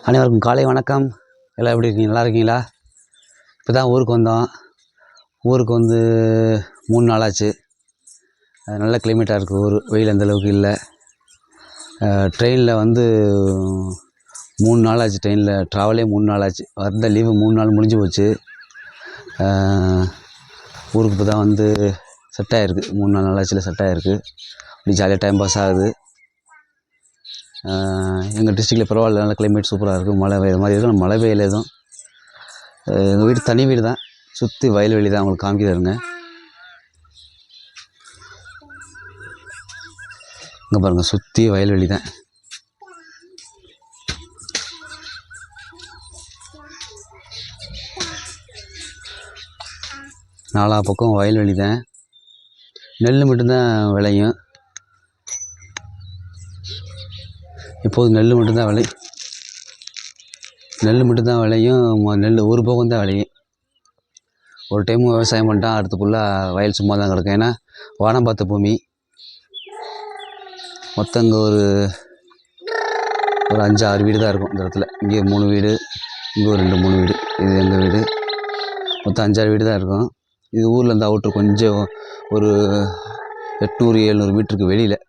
அனைவருக்கும் காலை வணக்கம். எல்லாம் எப்படி இருக்கீங்க? நல்லா இருக்கீங்களா? இப்போ தான் ஊருக்கு வந்தோம். ஊருக்கு வந்து 3 நாள் ஆச்சு. நல்ல கிளைமேட்டாக இருக்குது. ஊர் வெயில் அந்தளவுக்கு இல்லை. ட்ரெயினில் வந்து 3 நாள் ஆச்சு. ட்ரெயினில் ட்ராவலே 3 நாள் ஆச்சு. வந்த லீவு 3 நாள் முடிஞ்சு போச்சு. ஊருக்கு இப்போ தான் வந்து செட் ஆகிருக்கு. 3-4 நாள் ஆச்சுல செட் ஆகிருக்கு. அப்படி ஜாலியாக டைம் பாஸ் ஆகுது. எங்கள் டிஸ்ட்ரிக்டில் பரவாயில்ல, நல்ல கிளைமேட் சூப்பராக இருக்குது. மழை பெய்யுற மாதிரி இருக்கும். மழை பெய்யல எதுவும். எங்கள் வீடு தனி வீடு தான், சுற்றி வயல்வெளி தான். அவங்களுக்கு காமிக்கிறாருங்க. இங்கே பாருங்கள், சுற்றி வயல்வெளி தான். நாலா பக்கம் வயல்வெளி தான். நெல் மட்டும்தான் விளையும். இப்போது நெல் மட்டும்தான் விளையும். நெல் ஒரு பக்கம் தான் விளையும். ஒரு டைம் விவசாயம் பண்ணிட்டான், அடுத்து ஃபுல்லாக வயல் சும்மா தான் கிடக்கும். ஏன்னா வானம் பார்த்த பூமி. மொத்தம் இங்கே ஒரு 5-6 வீடு தான் இருக்கும் இந்த இடத்துல. இங்கே 3 வீடு, இங்கே ஒரு 2-3 வீடு. இது எங்கள் வீடு. மொத்தம் 5-6 வீடு தான் இருக்கும். இது ஊரில் இருந்து அவுட்ரு கொஞ்சம் ஒரு 800-700 மீட்டருக்கு வெளியில்.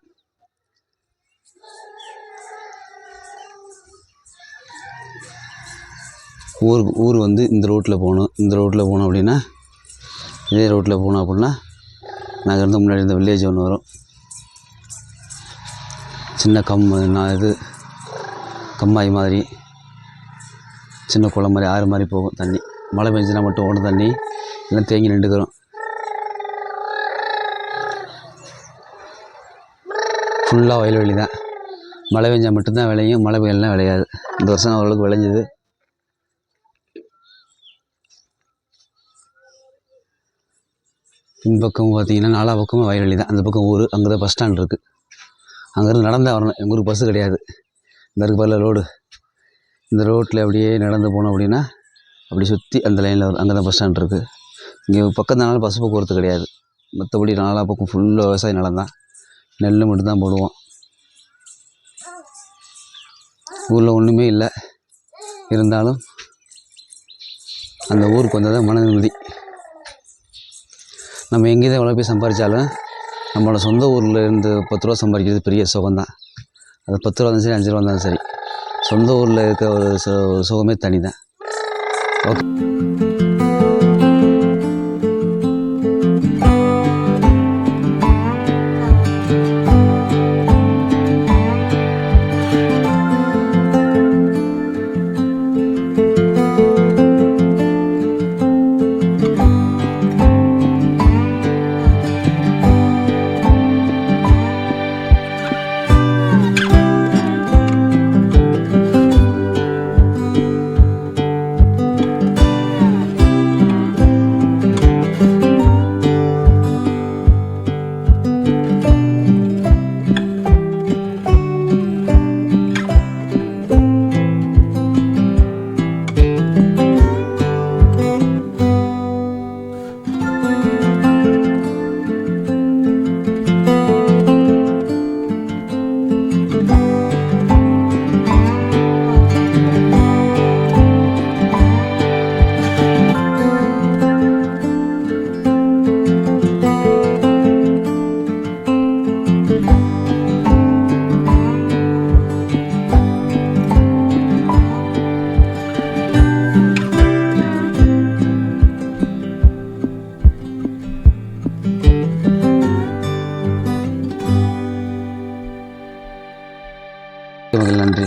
ஊர் வந்து இந்த ரோட்டில் போகணும். இந்த ரோட்டில் போனோம் அப்படின்னா, இதே ரோட்டில் போனோம் அப்படின்னா, நாங்கள் இருந்த முன்னாடி இருந்த வில்லேஜ் ஒன்று வரும். சின்ன கம்மாய் மாதிரி, சின்ன குளம் மாதிரி, ஆறு மாதிரி போகும் தண்ணி. மழை பெஞ்சுனா மட்டும் ஓடும் தண்ணி, எல்லாம் தேங்கி நின்றுக்கிறோம். ஃபுல்லாக வயல்வெளி தான். மழை பெஞ்சால் மட்டும்தான் விளையும், மழை பெய்யலாம் விளையாது. இந்த வருஷம் ஓரளவுக்கு விளைஞ்சிது. பின்பக்கம் பார்த்தீங்கன்னா நாலா பக்கமும் வயல்வெளி தான். அந்த பக்கம் ஊர், அங்கே தான் பஸ் ஸ்டாண்ட் இருக்குது. அங்கேருந்து நடந்தால் வரணும். எங்கள் ஊருக்கு பஸ்ஸு கிடையாது. இந்த இருக்கு பாருல ரோடு, இந்த ரோட்டில் அப்படியே நடந்து போனோம் அப்படின்னா அப்படி சுற்றி அந்த லைனில் வரும். அங்கே தான் பஸ் ஸ்டாண்ட் இருக்குது. இங்கே பக்கத்தினால பஸ் போக்குவரத்து கிடையாது. மற்றபடி நாலா பக்கம் ஃபுல்லாக விவசாய நிலம் தான். நெல் மட்டும்தான் போடுவோம். ஊரில் ஒன்றுமே இல்லை. இருந்தாலும் அந்த ஊருக்கு வந்தால் தான் மன நிம்மதி. நம்ம எங்கே தான் எவ்வளோ போய் சம்பாதிச்சாலும் நம்மளோட சொந்த ஊரில் இருந்து 10 ரூபா சம்பாதிக்கிறது பெரிய சுகம்தான். அது 10 ரூபா இருந்தாலும் சரி, 5 ரூபா இருந்தாலும் சரி, சொந்த ஊரில் இருக்க ஒரு சுகமே தனி தான். ஓகே. நன்றி.